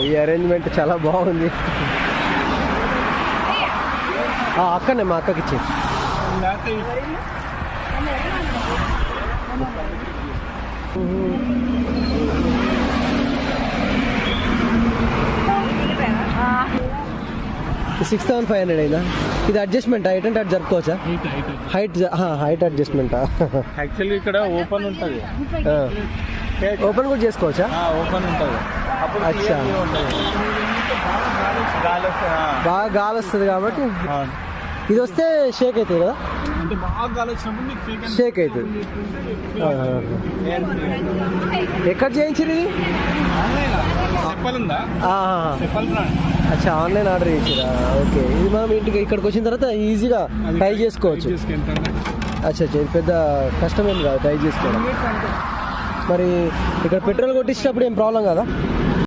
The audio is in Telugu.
ఈ అరేంజ్మెంట్ చాలా బాగుంది. అక్కనే మా అక్కకి ఇచ్చి. $6,500 అయిందా? ఇది అడ్జస్ట్మెంట్ హైట్ అంటే అటు జరుపుకోవచ్చా? హైట్ అడ్జస్ట్మెంటా? యాక్చువల్లీ ఇక్కడ ఓపెన్ ఉంటుంది, ఓపెన్ కూడా చేసుకోవచ్చా? ఓపెన్ ఉంటుంది. అచ్చా, బాగా గాలి వస్తుంది కాబట్టి ఇది వస్తే షేక్ అవుతుంది కదా? అంటే బాగా గాలి వచ్చినప్పుడు షేక్ అవుతుంది. ఎక్కడ చేయించారు ఇది? చెప్పాలందా? అచ్చా, ఆన్లైన్ ఆర్డర్ చేసిరా? ఓకే, ఇది మనం ఇంటికి ఇక్కడికి వచ్చిన తర్వాత ఈజీగా ట్రై చేసుకోవచ్చు. అచ్చా, ఇది పెద్ద కష్టమేం కాదు ట్రై చేసుకోవడం. మరి ఇక్కడ పెట్రోల్ కొట్టించినప్పుడు ఏం ప్రాబ్లం కదా?